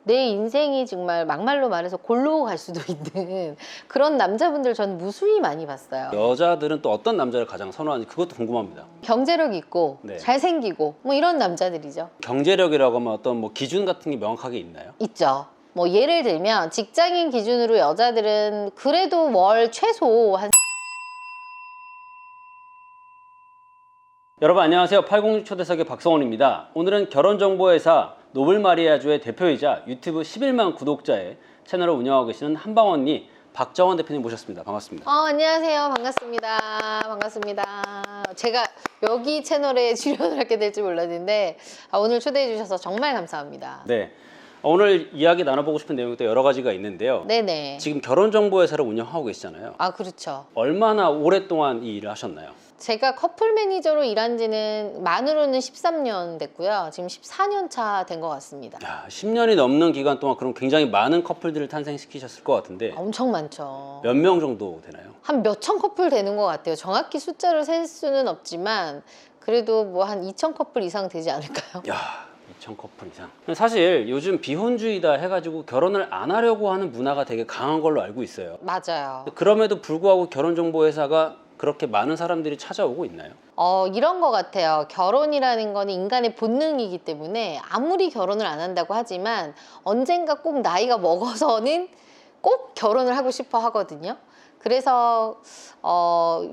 내 인생이 정말 막말로 말해서 골로 갈 수도 있는 그런 남자분들 저는 무수히 많이 봤어요. 여자들은 또 어떤 남자를 가장 선호하는지 그것도 궁금합니다. 경제력 있고 네. 잘생기고 뭐 이런 남자들이죠. 경제력이라고 하면 어떤 뭐 기준 같은 게 명확하게 있나요? 있죠. 뭐 예를 들면 직장인 기준으로 여자들은 그래도 월 최소 한 여러분 안녕하세요. 806 초대석의 박성원입니다. 오늘은 결혼정보회사 노블마리아주의 대표이자 유튜브 11만 구독자의 채널을 운영하고 계시는 한방언니 박정원 대표님 모셨습니다. 반갑습니다. 안녕하세요. 반갑습니다. 반갑습니다. 제가 여기 채널에 출연을 하게 될 줄 몰랐는데 오늘 초대해 주셔서 정말 감사합니다. 네. 오늘 이야기 나눠보고 싶은 내용이 또 여러 가지가 있는데요. 네네. 지금 결혼정보회사를 운영하고 계시잖아요. 그렇죠. 얼마나 오랫동안 이 일을 하셨나요? 제가 커플 매니저로 일한 지는 만으로는 13년 됐고요. 지금 14년 차 된 것 같습니다. 야, 10년이 넘는 기간 동안 그럼 굉장히 많은 커플들을 탄생시키셨을 것 같은데 엄청 많죠. 몇 명 정도 되나요? 한 몇천 커플 되는 것 같아요. 정확히 숫자를 셀 수는 없지만 그래도 뭐 한 2천 커플 이상 되지 않을까요? 야, 2천 커플 이상. 사실 요즘 비혼주의다 해가지고 결혼을 안 하려고 하는 문화가 되게 강한 걸로 알고 있어요. 맞아요. 그럼에도 불구하고 결혼정보회사가 그렇게 많은 사람들이 찾아오고 있나요? 이런 것 같아요. 결혼이라는 거는 인간의 본능이기 때문에 아무리 결혼을 안 한다고 하지만 언젠가 꼭 나이가 먹어서는 꼭 결혼을 하고 싶어 하거든요. 그래서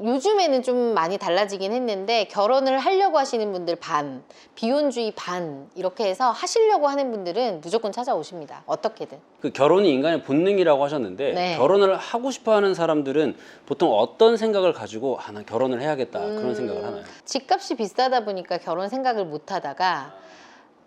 요즘에는 좀 많이 달라지긴 했는데 결혼을 하려고 하시는 분들 반, 비혼주의 반 이렇게 해서 하시려고 하는 분들은 무조건 찾아오십니다. 어떻게든. 그 결혼이 인간의 본능이라고 하셨는데 네. 결혼을 하고 싶어하는 사람들은 보통 어떤 생각을 가지고 난 결혼을 해야겠다 그런 생각을 하나요? 집값이 비싸다 보니까 결혼 생각을 못 하다가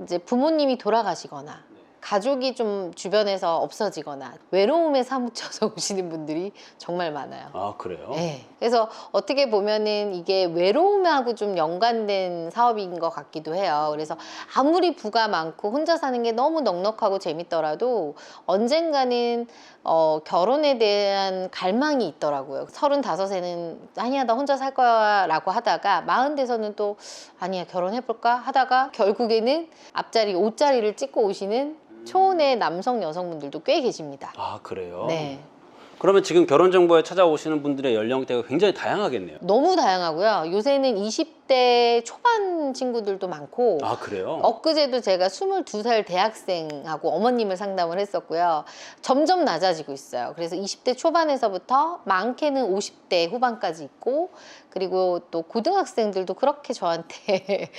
이제 부모님이 돌아가시거나 가족이 좀 주변에서 없어지거나 외로움에 사무쳐서 오시는 분들이 정말 많아요. 아, 그래요? 네. 그래서 어떻게 보면은 이게 외로움하고 좀 연관된 사업인 것 같기도 해요. 그래서 아무리 부가 많고 혼자 사는 게 너무 넉넉하고 재밌더라도 언젠가는 결혼에 대한 갈망이 있더라고요. 35에는 아니야 나 혼자 살 거야 라고 하다가 40대에서는 또 아니야 결혼해볼까 하다가 결국에는 앞자리 5자리를 찍고 오시는 초혼의 남성 여성분들도 꽤 계십니다. 아, 그래요? 네. 그러면 지금 결혼정보에 찾아오시는 분들의 연령대가 굉장히 다양하겠네요. 너무 다양하고요. 요새는 20대 초반 친구들도 많고 아, 그래요? 엊그제도 제가 22살 대학생하고 어머님을 상담을 했었고요. 점점 낮아지고 있어요. 그래서 20대 초반에서부터 많게는 50대 후반까지 있고 그리고 또 고등학생들도 그렇게 저한테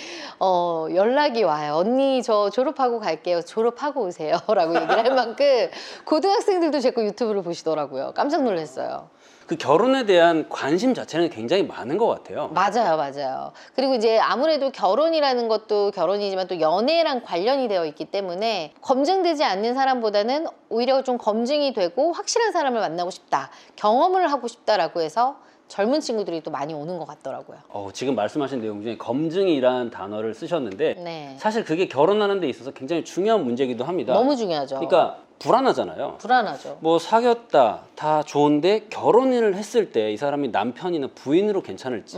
연락이 와요. 언니 저 졸업하고 갈게요. 졸업하고 오세요. 라고 얘기를 할 만큼 고등학생들도 제 거 유튜브를 보시더라고요. 깜짝 놀랐어요. 그 결혼에 대한 관심 자체는 굉장히 많은 것 같아요. 맞아요, 맞아요. 그리고 이제 아무래도 결혼이라는 것도 결혼이지만 또 연애랑 관련이 되어 있기 때문에 검증되지 않는 사람보다는 오히려 좀 검증이 되고 확실한 사람을 만나고 싶다, 경험을 하고 싶다라고 해서 젊은 친구들이 또 많이 오는 것 같더라고요. 지금 말씀하신 내용 중에 검증이라는 단어를 쓰셨는데 네. 사실 그게 결혼하는 데 있어서 굉장히 중요한 문제이기도 합니다. 너무 중요하죠. 그러니까 불안하잖아요. 불안하죠. 뭐 사귀었다 다 좋은데 결혼을 했을 때 이 사람이 남편이나 부인으로 괜찮을지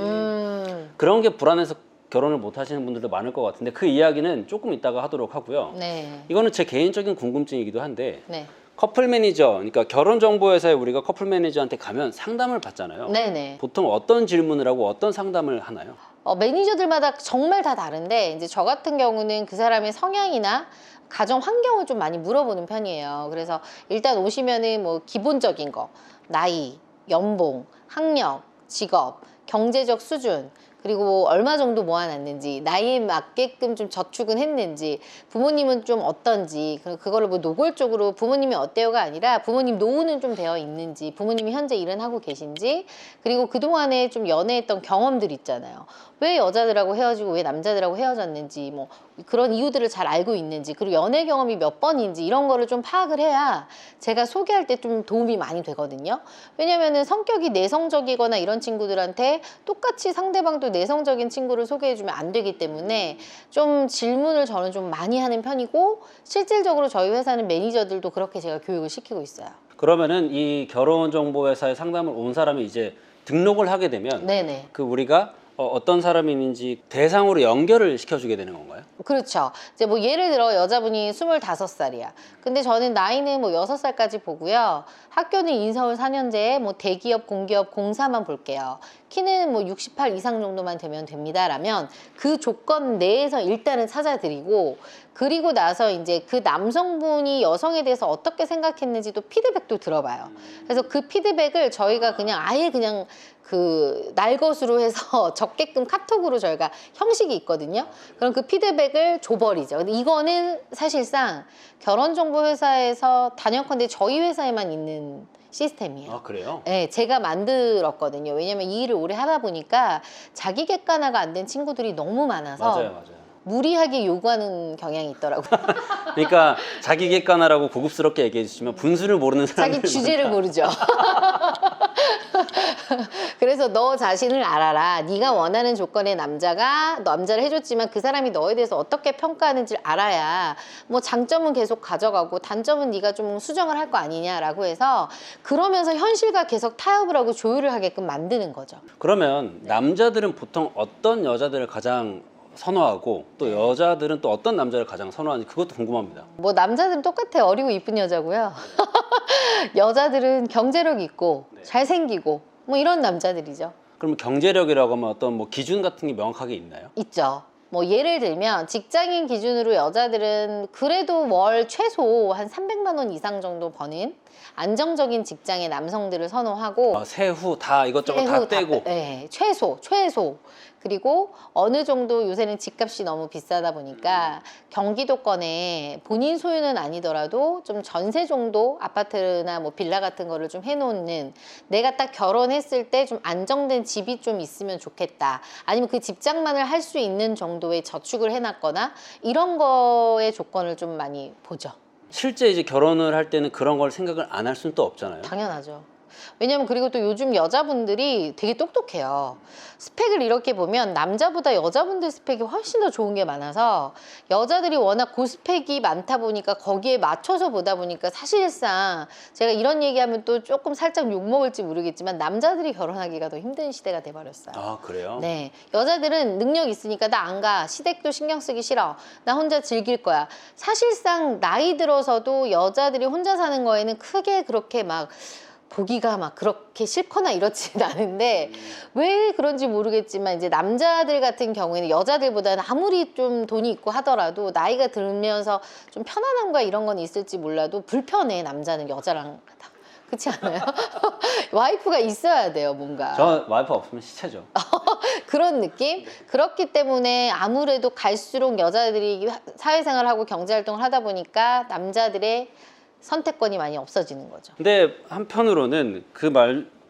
그런 게 불안해서 결혼을 못 하시는 분들도 많을 것 같은데 그 이야기는 조금 이따가 하도록 하고요. 네. 이거는 제 개인적인 궁금증이기도 한데 네. 커플 매니저, 그러니까 결혼정보회사에 우리가 커플 매니저한테 가면 상담을 받잖아요. 네네. 보통 어떤 질문을 하고 어떤 상담을 하나요? 매니저들마다 정말 다 다른데 이제 저 같은 경우는 그 사람의 성향이나 가정 환경을 좀 많이 물어보는 편이에요. 그래서 일단 오시면은 뭐 기본적인 거, 나이, 연봉, 학력, 직업, 경제적 수준, 그리고 얼마 정도 모아놨는지, 나이에 맞게끔 좀 저축은 했는지, 부모님은 좀 어떤지, 그거를 뭐 노골적으로 부모님이 어때요가 아니라 부모님 노후는 좀 되어 있는지, 부모님이 현재 일은 하고 계신지, 그리고 그동안에 좀 연애했던 경험들 있잖아요. 왜 여자들하고 헤어지고 왜 남자들하고 헤어졌는지, 뭐 그런 이유들을 잘 알고 있는지, 그리고 연애 경험이 몇 번인지 이런 거를 좀 파악을 해야 제가 소개할 때 좀 도움이 많이 되거든요. 왜냐면은 성격이 내성적이거나 이런 친구들한테 똑같이 상대방도 내성적인 친구를 소개해주면 안 되기 때문에 좀 질문을 저는 좀 많이 하는 편이고 실질적으로 저희 회사는 매니저들도 그렇게 제가 교육을 시키고 있어요. 그러면은 이 결혼정보회사에 상담을 온 사람이 이제 등록을 하게 되면 네네. 그 우리가 어떤 사람이 있는지 대상으로 연결을 시켜주게 되는 건가요? 그렇죠. 이제 뭐 예를 들어 여자분이 25살이야. 근데 저는 나이는 뭐 6살까지 보고요. 학교는 인서울 4년제에 뭐 대기업, 공기업, 공사만 볼게요. 키는 뭐 68 이상 정도만 되면 됩니다라면 그 조건 내에서 일단은 찾아드리고, 그리고 나서 이제 그 남성분이 여성에 대해서 어떻게 생각했는지도 피드백도 들어봐요. 그래서 그 피드백을 저희가 그냥 아예 그냥 그 날것으로 해서 적게끔 카톡으로 저희가 형식이 있거든요. 그럼 그 피드백을 줘버리죠. 근데 이거는 사실상 결혼정보회사에서 단연컨대 저희 회사에만 있는 시스템이에요. 아, 그래요? 네, 제가 만들었거든요. 왜냐면 이 일을 오래 하다 보니까 자기 객관화가 안 된 친구들이 너무 많아서 맞아요. 무리하게 요구하는 경향이 있더라고요. 그러니까 자기 객관화라고 고급스럽게 얘기해 주시면 분수를 모르는 사람들 자기 주제를 모르죠. 그래서 너 자신을 알아라. 네가 원하는 조건의 남자를 해줬지만 그 사람이 너에 대해서 어떻게 평가하는지를 알아야 뭐 장점은 계속 가져가고 단점은 네가 좀 수정을 할 거 아니냐라고 해서, 그러면서 현실과 계속 타협을 하고 조율을 하게끔 만드는 거죠. 그러면 남자들은 보통 어떤 여자들을 가장 선호하고 또 여자들은 또 어떤 남자를 가장 선호하는지 그것도 궁금합니다. 뭐 남자들은 똑같아요. 어리고 이쁜 여자고요. 여자들은 경제력 있고 잘생기고 뭐 이런 남자들이죠. 그러면 경제력이라고 하면 어떤 뭐 기준 같은 게 명확하게 있나요? 있죠. 뭐 예를 들면 직장인 기준으로 여자들은 그래도 월 최소 한 300만 원 이상 정도 버는 안정적인 직장의 남성들을 선호하고, 세후 다 이것저것 다 떼고. 네, 최소. 그리고 어느 정도 요새는 집값이 너무 비싸다 보니까 경기도권에 본인 소유는 아니더라도 좀 전세 정도 아파트나 뭐 빌라 같은 거를 좀 해놓는, 내가 딱 결혼했을 때 좀 안정된 집이 좀 있으면 좋겠다. 아니면 그 직장만을 할 수 있는 정도의 저축을 해놨거나 이런 거의 조건을 좀 많이 보죠. 실제 이제 결혼을 할 때는 그런 걸 생각을 안 할 수는 또 없잖아요. 당연하죠. 왜냐면 그리고 또 요즘 여자분들이 되게 똑똑해요. 스펙을 이렇게 보면 남자보다 여자분들 스펙이 훨씬 더 좋은 게 많아서 여자들이 워낙 고스펙이 많다 보니까 거기에 맞춰서 보다 보니까 사실상 제가 이런 얘기하면 또 조금 살짝 욕먹을지 모르겠지만 남자들이 결혼하기가 더 힘든 시대가 돼버렸어요. 아, 그래요? 네, 여자들은 능력 있으니까 나 안 가, 시댁도 신경 쓰기 싫어, 나 혼자 즐길 거야. 사실상 나이 들어서도 여자들이 혼자 사는 거에는 크게 그렇게 막 보기가 막 그렇게 싫거나 이렇지는 않은데, 왜 그런지 모르겠지만 이제 남자들 같은 경우에는 여자들보다는 아무리 좀 돈이 있고 하더라도 나이가 들면서 좀 편안함과 이런 건 있을지 몰라도 불편해. 남자는 여자랑 다. 그렇지 않아요? 와이프가 있어야 돼요, 뭔가. 저 와이프 없으면 시체죠. 그런 느낌? 그렇기 때문에 아무래도 갈수록 여자들이 사회생활하고 경제활동을 하다 보니까 남자들의 선택권이 많이 없어지는 거죠. 근데 한편으로는 그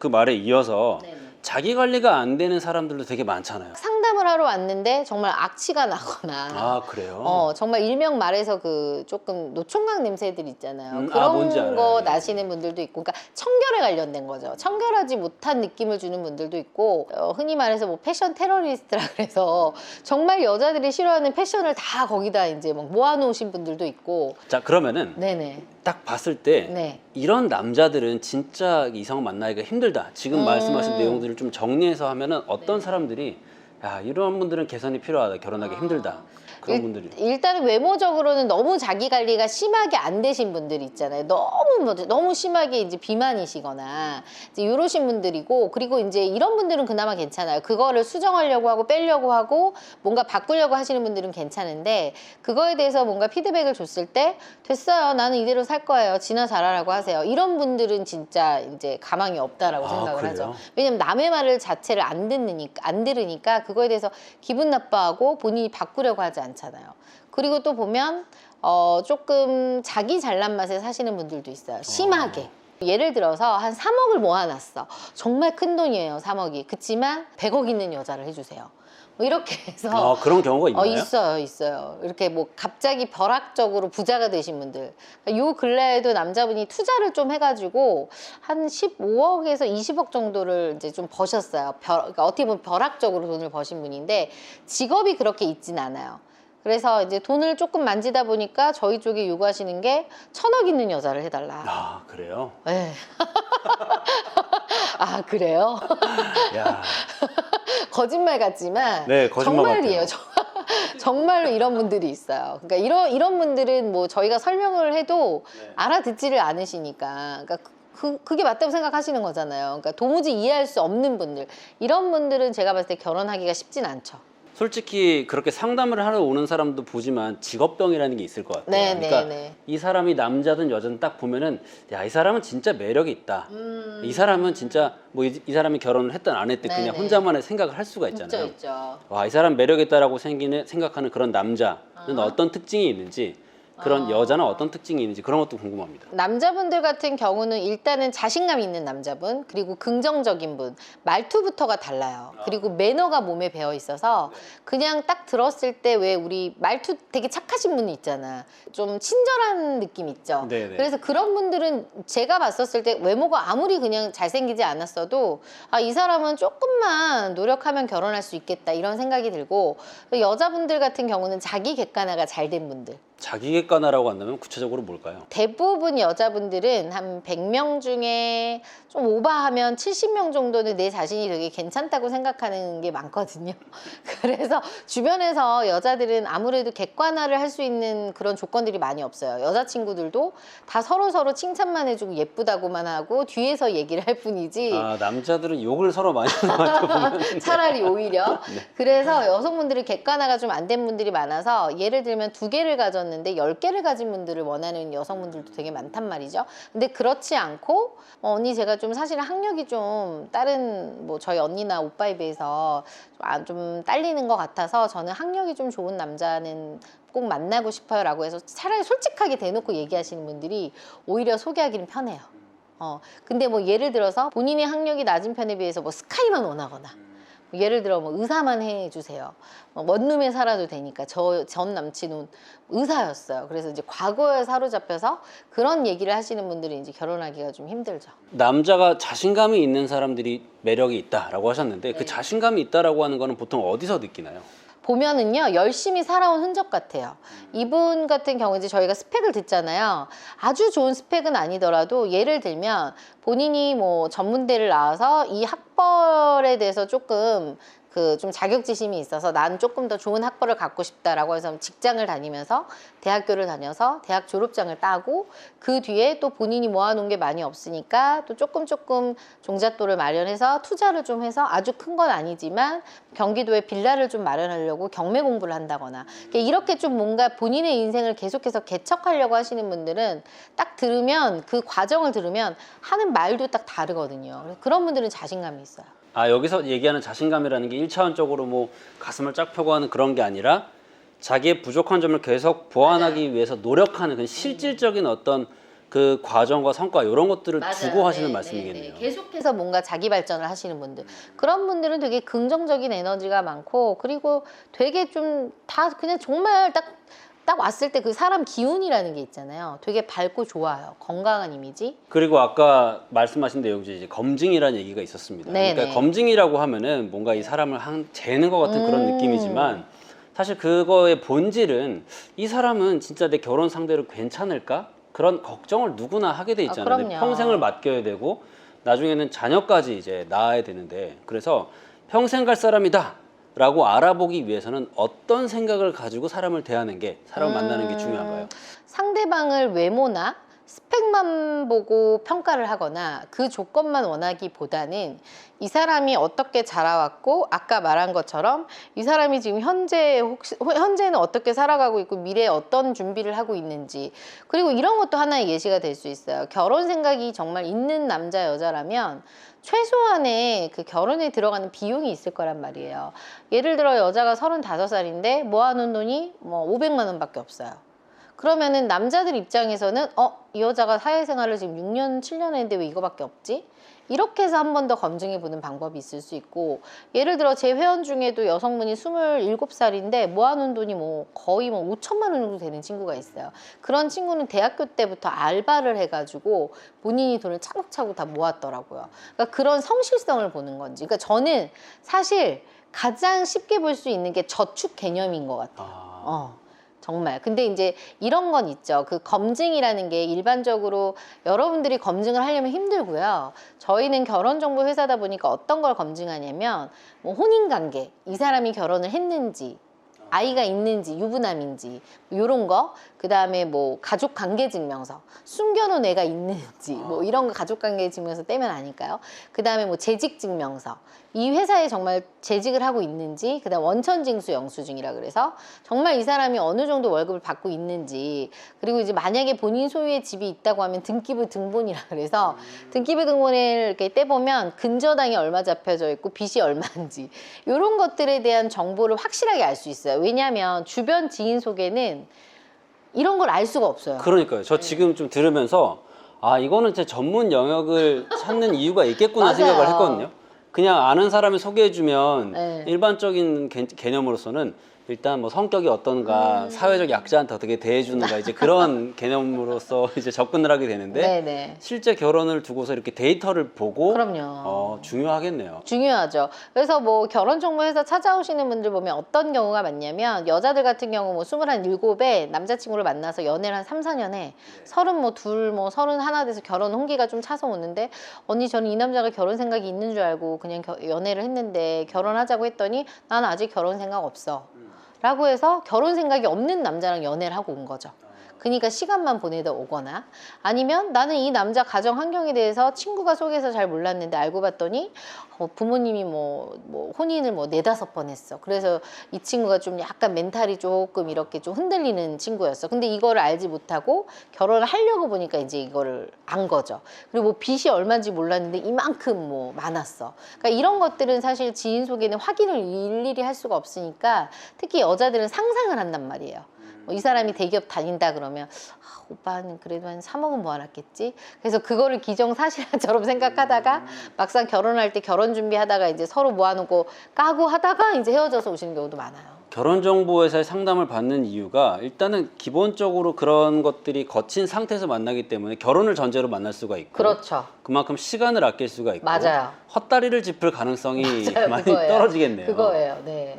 말에 이어서 네네. 자기 관리가 안 되는 사람들도 되게 많잖아요. 상담을 하러 왔는데 정말 악취가 나거나 아, 그래요? 정말 일명 말해서 그 조금 노총각 냄새들 있잖아요. 뭔지 그런 알아요. 거 예. 나시는 분들도 있고, 그러니까 청결에 관련된 거죠. 청결하지 못한 느낌을 주는 분들도 있고, 흔히 말해서 뭐 패션 테러리스트라 그래서 정말 여자들이 싫어하는 패션을 다 거기다 이제 막 모아놓으신 분들도 있고. 자, 그러면은 네네. 딱 봤을 때 네. 이런 남자들은 진짜 이성 만나기가 힘들다. 지금 말씀하신 내용들을 좀 정리해서 하면은 어떤 사람들이 야, 이런 분들은 개선이 필요하다. 결혼하기 힘들다. 그런 분들이. 일단은 외모적으로는 너무 자기 관리가 심하게 안 되신 분들이 있잖아요. 너무 심하게 이제 비만이시거나 이제 이러신 분들이고, 그리고 이제 이런 분들은 그나마 괜찮아요. 그거를 수정하려고 하고 빼려고 하고 뭔가 바꾸려고 하시는 분들은 괜찮은데, 그거에 대해서 뭔가 피드백을 줬을 때 됐어요, 나는 이대로 살 거예요, 진화 잘하라고 하세요, 이런 분들은 진짜 이제 가망이 없다라고 생각을 그래요? 하죠. 왜냐면 남의 말을 자체를 안 들으니까 그거에 대해서 기분 나빠하고 본인이 바꾸려고 하지 않잖아요. 그리고 또 보면 조금 자기 잘난 맛에 사시는 분들도 있어요. 심하게. 예를 들어서 한 3억을 모아놨어. 정말 큰 돈이에요, 3억이. 그치만 100억 있는 여자를 해주세요. 뭐 이렇게 해서 그런 경우가 있나요? 있어요. 이렇게 뭐 갑자기 벼락적으로 부자가 되신 분들. 요 근래에도 남자분이 투자를 좀 해가지고 한 15억에서 20억 정도를 이제 좀 버셨어요. 그러니까 어떻게 보면 벼락적으로 돈을 버신 분인데 직업이 그렇게 있진 않아요. 그래서 이제 돈을 조금 만지다 보니까 저희 쪽에 요구하시는 게 1,000억 있는 여자를 해달라. 아, 그래요? 네. 아, 그래요? 야, 거짓말 같지만 네, 거짓말 정말이에요. 같아요. 정말로 이런 분들이 있어요. 그러니까 이런 분들은 뭐 저희가 설명을 해도 네. 알아듣지를 않으시니까, 그러니까 그게 맞다고 생각하시는 거잖아요. 그러니까 도무지 이해할 수 없는 분들, 이런 분들은 제가 봤을 때 결혼하기가 쉽진 않죠. 솔직히 그렇게 상담을 하러 오는 사람도 보지만 직업병이라는 게 있을 것 같아요. 네, 그러니까 네. 이 사람이 남자든 여자든 딱 보면은 야, 이 사람은 진짜 매력이 있다. 이 사람은 진짜 뭐 이 사람이 결혼을 했든 안 했든 네, 그냥 네. 혼자만의 생각을 할 수가 있잖아요. 있죠. 와, 이 사람 매력 있다라고 생각하는 그런 남자는 어떤 특징이 있는지, 그런 여자는 어떤 특징이 있는지 그런 것도 궁금합니다. 남자분들 같은 경우는 일단은 자신감 있는 남자분, 그리고 긍정적인 분, 말투부터가 달라요. 그리고 매너가 몸에 배어 있어서 그냥 딱 들었을 때 왜 우리 말투 되게 착하신 분 있잖아. 좀 친절한 느낌 있죠. 네네. 그래서 그런 분들은 제가 봤었을 때 외모가 아무리 그냥 잘생기지 않았어도 아, 이 사람은 조금만 노력하면 결혼할 수 있겠다 이런 생각이 들고, 여자분들 같은 경우는 자기 객관화가 잘 된 분들. 자기 객관화라고 한다면 구체적으로 뭘까요? 대부분 여자분들은 한 100명 중에 좀 오버하면 70명 정도는 내 자신이 되게 괜찮다고 생각하는 게 많거든요. 그래서 주변에서 여자들은 아무래도 객관화를 할 수 있는 그런 조건들이 많이 없어요. 여자친구들도 다 서로 칭찬만 해주고 예쁘다고만 하고 뒤에서 얘기를 할 뿐이지. 아, 남자들은 욕을 서로 많이 하는 것 같아요, 보면. 차라리 오히려. 그래서 여성분들이 객관화가 좀 안 된 분들이 많아서, 예를 들면 2개를 가졌는데 10개를 가진 분들을 원하는 여성분들도 되게 많단 말이죠. 근데 그렇지 않고 언니 제가 좀 사실 학력이 좀 다른 뭐 저희 언니나 오빠에 비해서 좀 딸리는 것 같아서 저는 학력이 좀 좋은 남자는 꼭 만나고 싶어요 라고 해서 차라리 솔직하게 대놓고 얘기하시는 분들이 오히려 소개하기는 편해요. 근데 뭐 예를 들어서 본인의 학력이 낮은 편에 비해서 뭐 스카이만 원하거나, 예를 들어 뭐 의사만 해주세요. 원룸에 살아도 되니까. 전 남친은 의사였어요. 그래서 이제 과거에 사로잡혀서 그런 얘기를 하시는 분들이 이제 결혼하기가 좀 힘들죠. 남자가 자신감이 있는 사람들이 매력이 있다라고 하셨는데 그 자신감이 있다라고 하는 거는 보통 어디서 느끼나요? 보면은요, 열심히 살아온 흔적 같아요. 이분 같은 경우 이제 저희가 스펙을 듣잖아요. 아주 좋은 스펙은 아니더라도 예를 들면 본인이 뭐 전문대를 나와서 이 학벌에 대해서 조금 좀 자격지심이 있어서 난 조금 더 좋은 학벌을 갖고 싶다라고 해서 직장을 다니면서 대학교를 다녀서 대학 졸업장을 따고, 그 뒤에 또 본인이 모아놓은 게 많이 없으니까 또 조금 종잣돈을 마련해서 투자를 좀 해서 아주 큰 건 아니지만 경기도에 빌라를 좀 마련하려고 경매 공부를 한다거나, 이렇게 좀 뭔가 본인의 인생을 계속해서 개척하려고 하시는 분들은 딱 들으면, 그 과정을 들으면 하는 말도 딱 다르거든요. 그래서 그런 분들은 자신감이 있어요. 아, 여기서 얘기하는 자신감이라는 게 1차원적으로 뭐 가슴을 쫙 펴고 하는 그런 게 아니라 자기의 부족한 점을 계속 보완하기 위해서 노력하는 그 실질적인 어떤 그 과정과 성과 이런 것들을 두고 하시는 말씀이겠네요. 계속해서 뭔가 자기 발전을 하시는 분들, 그런 분들은 되게 긍정적인 에너지가 많고, 그리고 되게 좀 다 그냥 정말 딱 왔을 때 그 사람 기운이라는 게 있잖아요. 되게 밝고 좋아요. 건강한 이미지. 그리고 아까 말씀하신 내용 중에 이제 검증이라는 얘기가 있었습니다. 네네. 그러니까 검증이라고 하면은 뭔가 이 사람을 재는 것 같은 그런 느낌이지만 사실 그거의 본질은 이 사람은 진짜 내 결혼 상대로 괜찮을까? 그런 걱정을 누구나 하게 돼 있잖아요. 그럼요. 평생을 맡겨야 되고 나중에는 자녀까지 이제 낳아야 되는데, 그래서 평생 갈 사람이다 라고 알아보기 위해서는 어떤 생각을 가지고 사람을 대하는 게, 사람을 만나는 게 중요한가요? 상대방을 외모나 스펙만 보고 평가를 하거나 그 조건만 원하기보다는 이 사람이 어떻게 자라왔고, 아까 말한 것처럼 이 사람이 지금 현재는 어떻게 살아가고 있고 미래에 어떤 준비를 하고 있는지, 그리고 이런 것도 하나의 예시가 될 수 있어요. 결혼 생각이 정말 있는 남자 여자라면 최소한의 그 결혼에 들어가는 비용이 있을 거란 말이에요. 예를 들어 여자가 35살인데 모아놓은 돈이 뭐 500만 원밖에 없어요. 그러면은 남자들 입장에서는 이 여자가 사회생활을 지금 6년 7년 했는데 왜 이거밖에 없지? 이렇게 해서 한 번 더 검증해 보는 방법이 있을 수 있고, 예를 들어 제 회원 중에도 여성분이 27살인데 모아놓은 돈이 뭐 거의 뭐 5천만 원 정도 되는 친구가 있어요. 그런 친구는 대학교 때부터 알바를 해가지고 본인이 돈을 차곡차곡 다 모았더라고요. 그러니까 그런 성실성을 보는 건지. 그러니까 저는 사실 가장 쉽게 볼 수 있는 게 저축 개념인 것 같아요. 정말. 근데 이제 이런 건 있죠. 그 검증이라는 게 일반적으로 여러분들이 검증을 하려면 힘들고요. 저희는 결혼정보 회사다 보니까 어떤 걸 검증하냐면 뭐 혼인관계, 이 사람이 결혼을 했는지, 아이가 있는지, 유부남인지 이런 거, 그 다음에 뭐 가족관계증명서, 숨겨놓은 애가 있는지 뭐 이런 거 가족관계증명서 떼면 아닐까요? 그 다음에 뭐 재직증명서, 이 회사에 정말 재직을 하고 있는지, 그 다음 원천징수 영수증이라 그래서 정말 이 사람이 어느 정도 월급을 받고 있는지, 그리고 이제 만약에 본인 소유의 집이 있다고 하면 등기부 등본이라 그래서 등기부 등본을 이렇게 떼보면 근저당이 얼마 잡혀져 있고 빚이 얼마인지 이런 것들에 대한 정보를 확실하게 알 수 있어요. 왜냐하면 주변 지인 속에는 이런 걸 알 수가 없어요. 그러니까요. 저 지금 좀 들으면서 아 이거는 제 전문 영역을 찾는 이유가 있겠구나 맞아요. 생각을 했거든요. 그냥 아는 사람이 소개해주면 네. 일반적인 개념으로서는 일단 뭐 성격이 어떤가, 사회적 약자한테 어떻게 대해주는가 이제 그런 개념으로서 이제 접근을 하게 되는데 네네. 실제 결혼을 두고서 이렇게 데이터를 보고 그럼요. 중요하겠네요. 중요하죠. 그래서 뭐 결혼정보회사 찾아오시는 분들 보면 어떤 경우가 많냐면 여자들 같은 경우 뭐 27에 남자친구를 만나서 연애를 한 3, 4년 해. 32, 뭐 31 돼서 결혼 홍기가 좀 차서 오는데 언니 저는 이 남자가 결혼 생각이 있는 줄 알고 그냥 연애를 했는데 결혼하자고 했더니 난 아직 결혼 생각 없어. 라고 해서 결혼 생각이 없는 남자랑 연애를 하고 온 거죠. 그러니까 시간만 보내다 오거나 아니면 나는 이 남자 가정 환경에 대해서 친구가 소개해서 잘 몰랐는데 알고 봤더니 부모님이 뭐 혼인을 뭐 4-5번 했어. 그래서 이 친구가 좀 약간 멘탈이 조금 이렇게 좀 흔들리는 친구였어. 근데 이거를 알지 못하고 결혼을 하려고 보니까 이제 이거를 안 거죠. 그리고 뭐 빚이 얼마인지 몰랐는데 이만큼 뭐 많았어. 그러니까 이런 것들은 사실 지인 속에는 확인을 일일이 할 수가 없으니까 특히 여자들은 상상을 한단 말이에요. 이 사람이 대기업 다닌다 그러면 오빠는 그래도 한 3억은 모아놨겠지. 그래서 그거를 기정사실처럼 생각하다가 막상 결혼할 때 결혼 준비하다가 이제 서로 모아놓고 까고 하다가 이제 헤어져서 오시는 경우도 많아요. 결혼정보회사의 상담을 받는 이유가 일단은 기본적으로 그런 것들이 거친 상태에서 만나기 때문에 결혼을 전제로 만날 수가 있고 그렇죠. 그만큼 시간을 아낄 수가 있고 맞아요. 헛다리를 짚을 가능성이 맞아요. 많이 그거예요. 떨어지겠네요. 그거예요. 네.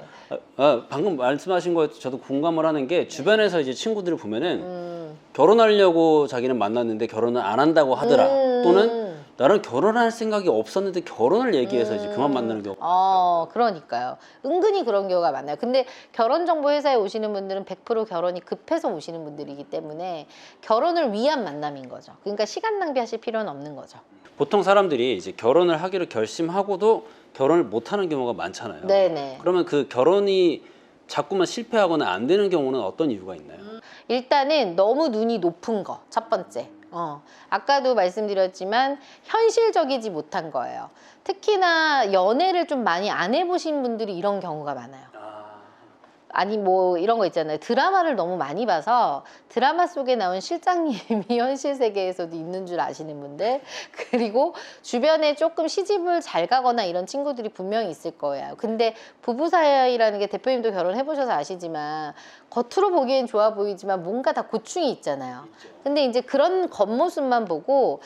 방금 말씀하신 거에 저도 공감을 하는 게 주변에서 이제 친구들을 보면은 결혼하려고 자기는 만났는데 결혼을 안 한다고 하더라. 또는 나는 결혼할 생각이 없었는데 결혼을 얘기해서 이제 그만 만나는 경우. 그러니까요. 은근히 그런 경우가 많아요. 근데 결혼정보회사에 오시는 분들은 100% 결혼이 급해서 오시는 분들이기 때문에 결혼을 위한 만남인 거죠. 그러니까 시간 낭비하실 필요는 없는 거죠. 보통 사람들이 이제 결혼을 하기로 결심하고도 결혼을 못 하는 경우가 많잖아요. 네네. 그러면 그 결혼이 자꾸만 실패하거나 안 되는 경우는 어떤 이유가 있나요? 일단은 너무 눈이 높은 거, 첫 번째. 아까도 말씀드렸지만 현실적이지 못한 거예요. 특히나 연애를 좀 많이 안 해보신 분들이 이런 경우가 많아요. 아니 뭐 이런 거 있잖아요. 드라마를 너무 많이 봐서 드라마 속에 나온 실장님이 현실 세계에서도 있는 줄 아시는 분들, 그리고 주변에 조금 시집을 잘 가거나 이런 친구들이 분명히 있을 거예요. 근데 부부 사이라는 게 대표님도 결혼해 보셔서 아시지만 겉으로 보기엔 좋아 보이지만 뭔가 다 고충이 있잖아요. 근데 이제 그런 겉모습만 보고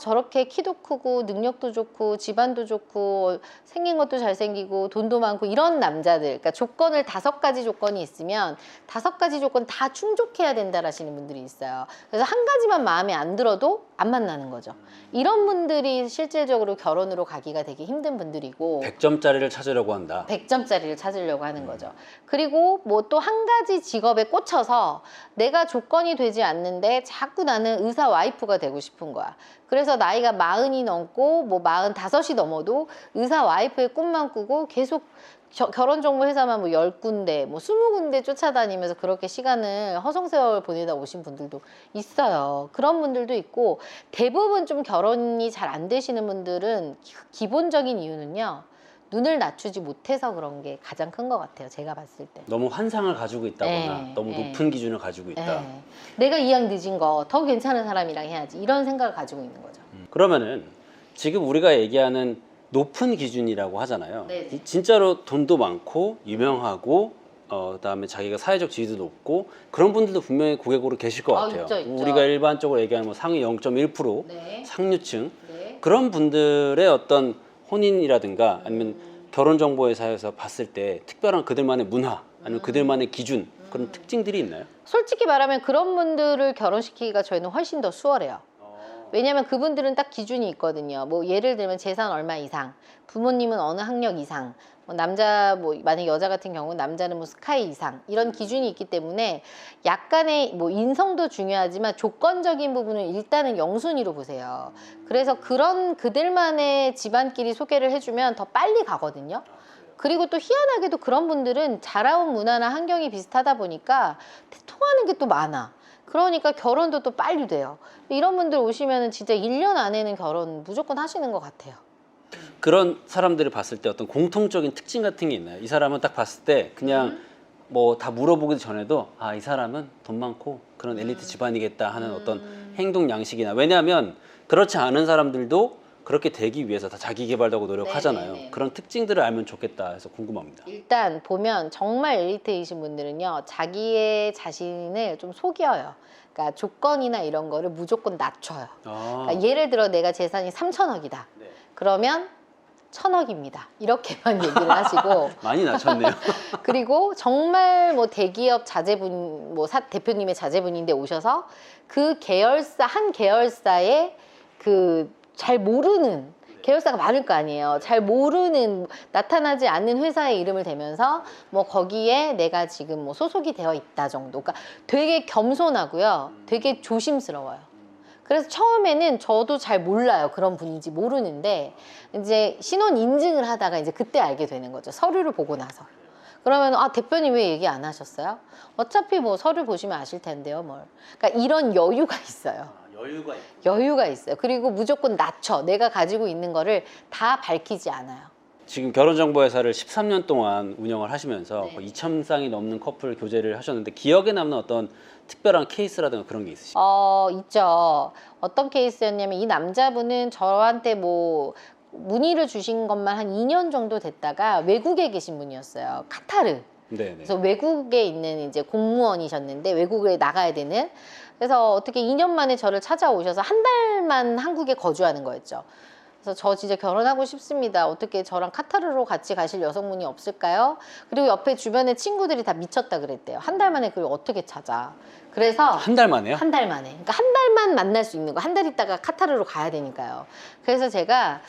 저렇게 키도 크고 능력도 좋고 집안도 좋고 생긴 것도 잘생기고 돈도 많고 이런 남자들, 그러니까 조건을 5가지 조건이 있으면 5가지 조건 다 충족해야 된다라시는 분들이 있어요. 그래서 한 가지만 마음에 안 들어도 안 만나는 거죠. 이런 분들이 실질적으로 결혼으로 가기가 되게 힘든 분들이고 100점짜리를 찾으려고 한다. 100점짜리를 찾으려고 하는 거죠. 그리고 뭐 또 한 가지 직업에 꽂혀서 내가 조건이 되지 않는데 자꾸 나는 의사 와이프가 되고 싶은 거야. 그래서 나이가 40이 넘고 뭐 45이 넘어도 의사 와이프의 꿈만 꾸고 계속 결혼정보회사만 뭐 10군데, 뭐 20군데 쫓아다니면서 그렇게 시간을 허송세월 보내다 오신 분들도 있어요. 그런 분들도 있고, 대부분 좀 결혼이 잘 안 되시는 분들은 기본적인 이유는요, 눈을 낮추지 못해서 그런 게 가장 큰 것 같아요. 제가 봤을 때. 너무 환상을 가지고 있다거나 네, 너무 네. 높은 기준을 가지고 있다. 네. 내가 이왕 늦은 거 더 괜찮은 사람이랑 해야지, 이런 생각을 가지고 있는 거죠. 그러면은 지금 우리가 얘기하는 높은 기준이라고 하잖아요. 네. 진짜로 돈도 많고 유명하고 그다음에 자기가 사회적 지위도 높고 그런 분들도 분명히 고객으로 계실 것 같아요. 있죠, 있죠. 우리가 일반적으로 얘기하는 뭐 상위 0.1% 네. 상류층 네. 그런 분들의 어떤 혼인이라든가 아니면 결혼정보회사에서 봤을 때 특별한 그들만의 문화 아니면 그들만의 기준 그런 특징들이 있나요? 솔직히 말하면 그런 분들을 결혼시키기가 저희는 훨씬 더 수월해요. 왜냐면 그분들은 딱 기준이 있거든요. 뭐 예를 들면 재산 얼마 이상, 부모님은 어느 학력 이상, 뭐 남자 뭐 만약 여자 같은 경우는 남자는 뭐 스카이 이상 이런 기준이 있기 때문에 약간의 뭐 인성도 중요하지만 조건적인 부분은 일단은 영순위로 보세요. 그래서 그런 그들만의 집안끼리 소개를 해주면 더 빨리 가거든요. 그리고 또 희한하게도 그런 분들은 자라온 문화나 환경이 비슷하다 보니까 통하는 게 또 많아. 그러니까 결혼도 또 빨리 돼요. 이런 분들 오시면 진짜 1년 안에는 결혼 무조건 하시는 것 같아요. 그런 사람들을 봤을 때 어떤 공통적인 특징 같은 게 있나요? 이 사람은 딱 봤을 때 그냥 뭐 다 물어보기도 전에도 아, 이 사람은 돈 많고 그런 엘리트 집안이겠다 하는 어떤 행동 양식이나, 왜냐하면 그렇지 않은 사람들도 그렇게 되기 위해서 다 자기 개발도 하고 노력하잖아요. 네네네. 그런 특징들을 알면 좋겠다 해서 궁금합니다. 일단 보면 정말 엘리트이신 분들은요, 자기의 자신을 좀 속여요. 그러니까 조건이나 이런 거를 무조건 낮춰요. 그러니까 예를 들어 내가 재산이 3천억이다. 네. 그러면 1,000억입니다. 이렇게만 얘기를 하시고 많이 낮췄네요. 그리고 정말 뭐 대기업 자제분, 뭐 대표님의 자제분인데 오셔서 그 계열사, 한 계열사에 그 잘 모르는 계열사가 많을 거 아니에요. 잘 모르는, 나타나지 않는 회사의 이름을 대면서 뭐 거기에 내가 지금 뭐 소속이 되어 있다 정도. 그러니까 되게 겸손하고요. 되게 조심스러워요. 그래서 처음에는 저도 잘 몰라요. 그런 분인지 모르는데 이제 신혼 인증을 하다가 이제 그때 알게 되는 거죠. 서류를 보고 나서. 그러면 아, 대표님 왜 얘기 안 하셨어요? 어차피 뭐 서류 보시면 아실 텐데요, 뭘. 그러니까 이런 여유가 있어요. 여유가 있고. 여유가 있어요. 그리고 무조건 낮춰. 내가 가지고 있는 거를 다 밝히지 않아요. 지금 결혼정보회사를 13년 동안 운영을 하시면서 네. 2,000쌍이 넘는 커플 교제를 하셨는데 기억에 남는 어떤 특별한 케이스라든가 그런 게 있으신가요? 있죠. 어떤 케이스였냐면 이 남자분은 저한테 뭐 문의를 주신 것만 한 2년 정도 됐다가 외국에 계신 분이었어요. 카타르. 네. 그래서 외국에 있는 이제 공무원이셨는데 외국에 나가야 되는. 그래서 어떻게 2년 만에 저를 찾아오셔서 한 달만 한국에 거주하는 거였죠. 그래서 저 진짜 결혼하고 싶습니다. 어떻게 저랑 카타르로 같이 가실 여성분이 없을까요? 그리고 옆에 주변에 친구들이 다 미쳤다 그랬대요. 한 달 만에 그걸 어떻게 찾아? 그래서 한 달 만에요? 한 달 만에. 그러니까 한 달만 만날 수 있는 거. 한 달 있다가 카타르로 가야 되니까요. 그래서 제가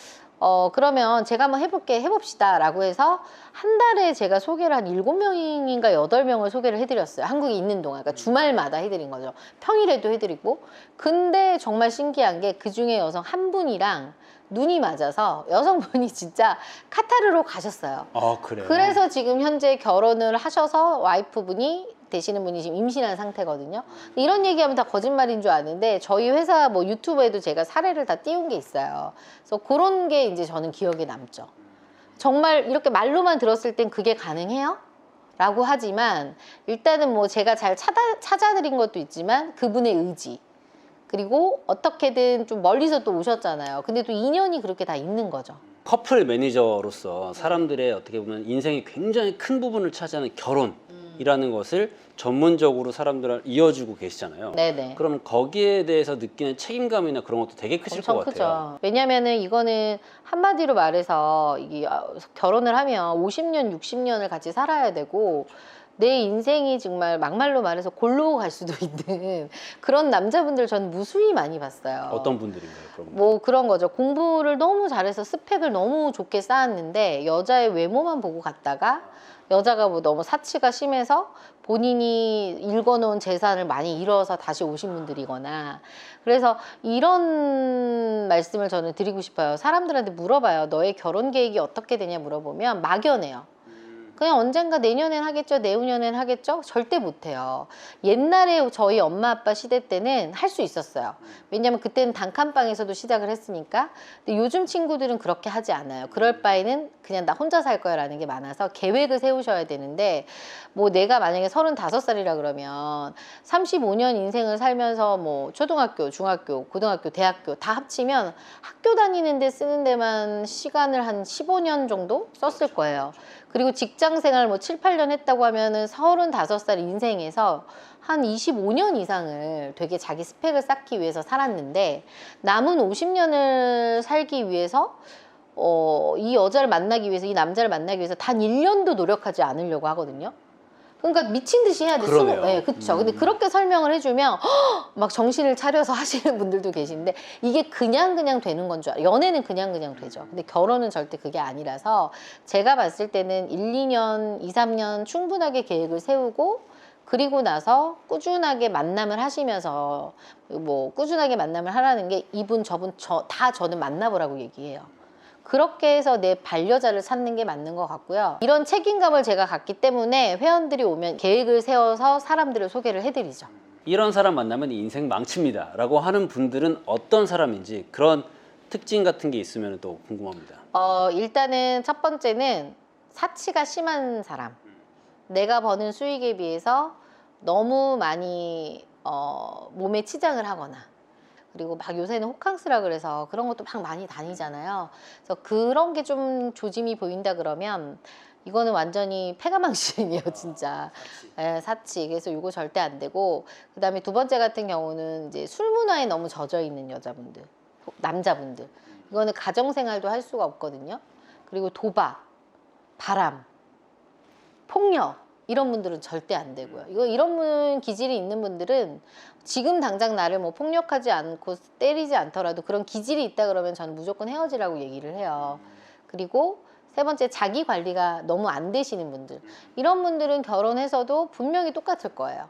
그러면 제가 한번 해봅시다 라고 해서 한 달에 제가 소개를 한 7명인가 8명을 소개를 해드렸어요. 한국에 있는 동안. 그러니까 주말마다 해드린 거죠. 평일에도 해드리고. 근데 정말 신기한 게 그중에 여성 한 분이랑 눈이 맞아서 여성분이 진짜 카타르로 가셨어요. 아, 그래요? 그래서 지금 현재 결혼을 하셔서 와이프분이 되시는 분이 지금 임신한 상태거든요. 이런 얘기하면 다 거짓말인 줄 아는데 저희 회사 뭐 유튜브에도 제가 사례를 다 띄운 게 있어요. 그래서 그런 게 이제 저는 기억에 남죠. 정말 이렇게 말로만 들었을 땐 그게 가능해요? 라고 하지만 일단은 뭐 제가 잘 찾아드린 것도 있지만 그분의 의지, 그리고 어떻게든 좀 멀리서 또 오셨잖아요. 근데 또 인연이 그렇게 다 있는 거죠. 커플 매니저로서 사람들의 어떻게 보면 인생이 굉장히 큰 부분을 차지하는 결혼이라는 것을 전문적으로 사람들을 이어주고 계시잖아요. 네네. 그럼 거기에 대해서 느끼는 책임감이나 그런 것도 되게 크실 것 엄청 같아요. 크죠. 왜냐면은 이거는 한마디로 말해서 이게 결혼을 하면 50년, 60년을 같이 살아야 되고 내 인생이 정말 막말로 말해서 골로 갈 수도 있는 그런 남자분들 전 무수히 많이 봤어요. 어떤 분들인가요? 그럼? 뭐 그런 거죠. 공부를 너무 잘해서 스펙을 너무 좋게 쌓았는데 여자의 외모만 보고 갔다가 여자가 뭐 너무 사치가 심해서 본인이 읽어놓은 재산을 많이 잃어서 다시 오신 분들이거나. 그래서 이런 말씀을 저는 드리고 싶어요. 사람들한테 물어봐요. 너의 결혼 계획이 어떻게 되냐 물어보면 막연해요. 그냥 언젠가 내년엔 하겠죠, 내후년엔 하겠죠? 절대 못해요. 옛날에 저희 엄마 아빠 시대 때는 할 수 있었어요. 왜냐면 그때는 단칸방에서도 시작을 했으니까. 근데 요즘 친구들은 그렇게 하지 않아요. 그럴 바에는 그냥 나 혼자 살 거야 라는 게 많아서 계획을 세우셔야 되는데, 뭐 내가 만약에 35살이라 그러면 35년 인생을 살면서 뭐 초등학교, 중학교, 고등학교, 대학교 다 합치면 학교 다니는데 쓰는 데만 시간을 한 15년 정도 썼을 거예요. 그리고 직장 생활 뭐 7, 8년 했다고 하면은 35살 인생에서 한 25년 이상을 되게 자기 스펙을 쌓기 위해서 살았는데, 남은 50년을 살기 위해서 이 여자를 만나기 위해서, 이 남자를 만나기 위해서 단 1년도 노력하지 않으려고 하거든요. 그러니까 미친 듯이 해야 돼. 그러네요. 네, 그렇죠. 근데 그렇게 설명을 해주면 헉! 막 정신을 차려서 하시는 분들도 계신데 이게 그냥 되는 건 줄 알아요. 연애는 그냥 되죠. 근데 결혼은 절대 그게 아니라서 제가 봤을 때는 1, 2년, 2, 3년 충분하게 계획을 세우고 그리고 나서 꾸준하게 만남을 하시면서 뭐 꾸준하게 만남을 하라는 게 이분 저분 다 저는 만나보라고 얘기해요. 그렇게 해서 내 반려자를 찾는 게 맞는 것 같고요. 이런 책임감을 제가 갖기 때문에 회원들이 오면 계획을 세워서 사람들을 소개를 해드리죠. 이런 사람 만나면 인생 망칩니다 라고 하는 분들은 어떤 사람인지 그런 특징 같은 게 있으면 또 궁금합니다. 일단은 첫 번째는 사치가 심한 사람. 내가 버는 수익에 비해서 너무 많이 몸에 치장을 하거나 그리고 막 요새는 호캉스라 그래서 그런 것도 막 많이 다니잖아요. 그래서 그런 게 좀 조짐이 보인다 그러면 이거는 완전히 패가망신이에요, 진짜. 예, 사치. 그래서 이거 절대 안 되고 그다음에 두 번째 같은 경우는 이제 술 문화에 너무 젖어 있는 여자분들, 남자분들. 이거는 가정생활도 할 수가 없거든요. 그리고 도박, 바람, 폭력 이런 분들은 절대 안 되고요. 이런 기질이 있는 분들은 지금 당장 나를 뭐 폭력하지 않고 때리지 않더라도 그런 기질이 있다 그러면 저는 무조건 헤어지라고 얘기를 해요. 그리고 세 번째, 자기 관리가 너무 안 되시는 분들. 이런 분들은 결혼해서도 분명히 똑같을 거예요.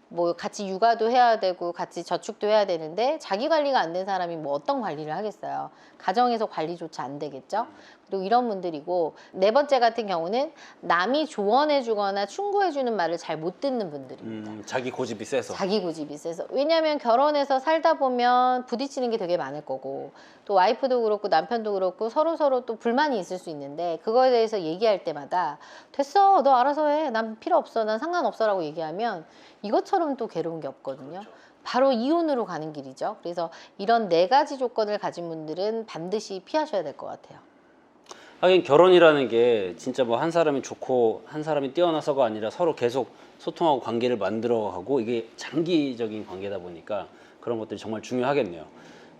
뭐 같이 육아도 해야 되고 같이 저축도 해야 되는데 자기 관리가 안 된 사람이 뭐 어떤 관리를 하겠어요. 가정에서 관리조차 안 되겠죠. 그리고 이런 분들이고 네 번째 같은 경우는 남이 조언해 주거나 충고해 주는 말을 잘 못 듣는 분들입니다. 자기 고집이 세서. 자기 고집이 세서. 왜냐하면 결혼해서 살다 보면 부딪히는 게 되게 많을 거고 또 와이프도 그렇고 남편도 그렇고 서로 또 불만이 있을 수 있는데 그거에 대해서 얘기할 때마다 됐어 너 알아서 해 난 필요 없어 난 상관없어 라고 얘기하면 이것처럼 또 괴로운 게 없거든요. 바로 이혼으로 가는 길이죠. 그래서 이런 네 가지 조건을 가진 분들은 반드시 피하셔야 될 것 같아요. 하긴 결혼이라는 게 진짜 뭐 한 사람이 좋고 한 사람이 뛰어나서가 아니라 서로 계속 소통하고 관계를 만들어가고 이게 장기적인 관계다 보니까 그런 것들이 정말 중요하겠네요.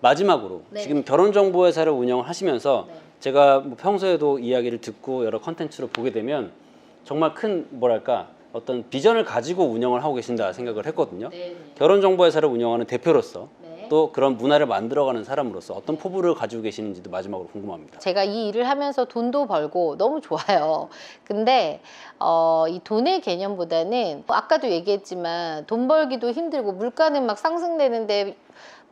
마지막으로 네. 지금 결혼정보회사를 운영을 하시면서 네. 제가 뭐 평소에도 이야기를 듣고 여러 컨텐츠를 보게 되면 정말 큰 뭐랄까 어떤 비전을 가지고 운영을 하고 계신다 생각을 했거든요. 네. 결혼정보회사를 운영하는 대표로서 네. 또 그런 문화를 만들어가는 사람으로서 어떤 포부를 가지고 계시는지도 마지막으로 궁금합니다. 제가 이 일을 하면서 돈도 벌고 너무 좋아요. 근데 이 돈의 개념보다는 아까도 얘기했지만 돈 벌기도 힘들고 물가는 막 상승되는데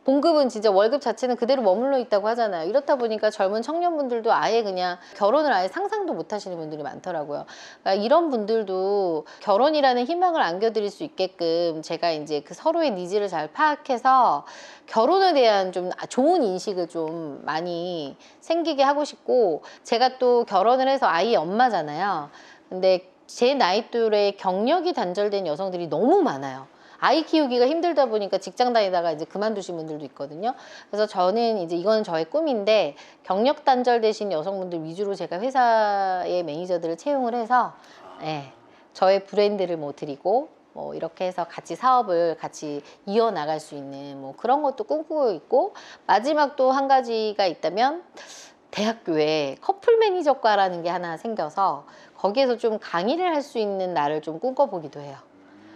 봉급은 진짜 월급 자체는 그대로 머물러 있다고 하잖아요. 이렇다 보니까 젊은 청년분들도 아예 그냥 결혼을 아예 상상도 못 하시는 분들이 많더라고요. 그러니까 이런 분들도 결혼이라는 희망을 안겨드릴 수 있게끔 제가 이제 그 서로의 니즈를 잘 파악해서 결혼에 대한 좀 좋은 인식을 좀 많이 생기게 하고 싶고 제가 또 결혼을 해서 아이의 엄마잖아요. 근데 제 나이 또래 경력이 단절된 여성들이 너무 많아요. 아이 키우기가 힘들다 보니까 직장 다니다가 이제 그만두신 분들도 있거든요. 그래서 저는 이제 이거는 저의 꿈인데 경력 단절되신 여성분들 위주로 제가 회사의 매니저들을 채용을 해서 저의 브랜드를 뭐 드리고 뭐 이렇게 해서 같이 사업을 같이 이어나갈 수 있는 뭐 그런 것도 꿈꾸고 있고 마지막 또 한 가지가 있다면 대학교에 커플 매니저과라는 게 하나 생겨서 거기에서 좀 강의를 할 수 있는 날을 좀 꿈꿔보기도 해요.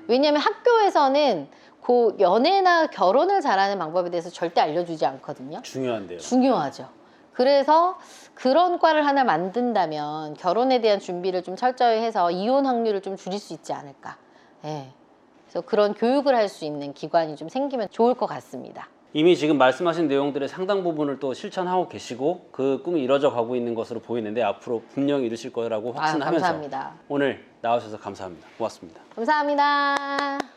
왜냐하면 학교에서는 그 연애나 결혼을 잘하는 방법에 대해서 절대 알려주지 않거든요. 중요한데요. 중요하죠. 그래서 그런 과를 하나 만든다면 결혼에 대한 준비를 좀 철저히 해서 이혼 확률을 좀 줄일 수 있지 않을까. 그래서 그런 교육을 할 수 있는 기관이 좀 생기면 좋을 것 같습니다. 이미 지금 말씀하신 내용들의 상당 부분을 또 실천하고 계시고 그 꿈이 이뤄져 가고 있는 것으로 보이는데 앞으로 분명히 이루실 거라고 확신하면서 감사합니다. 오늘 나와주셔서 감사합니다. 고맙습니다. 감사합니다.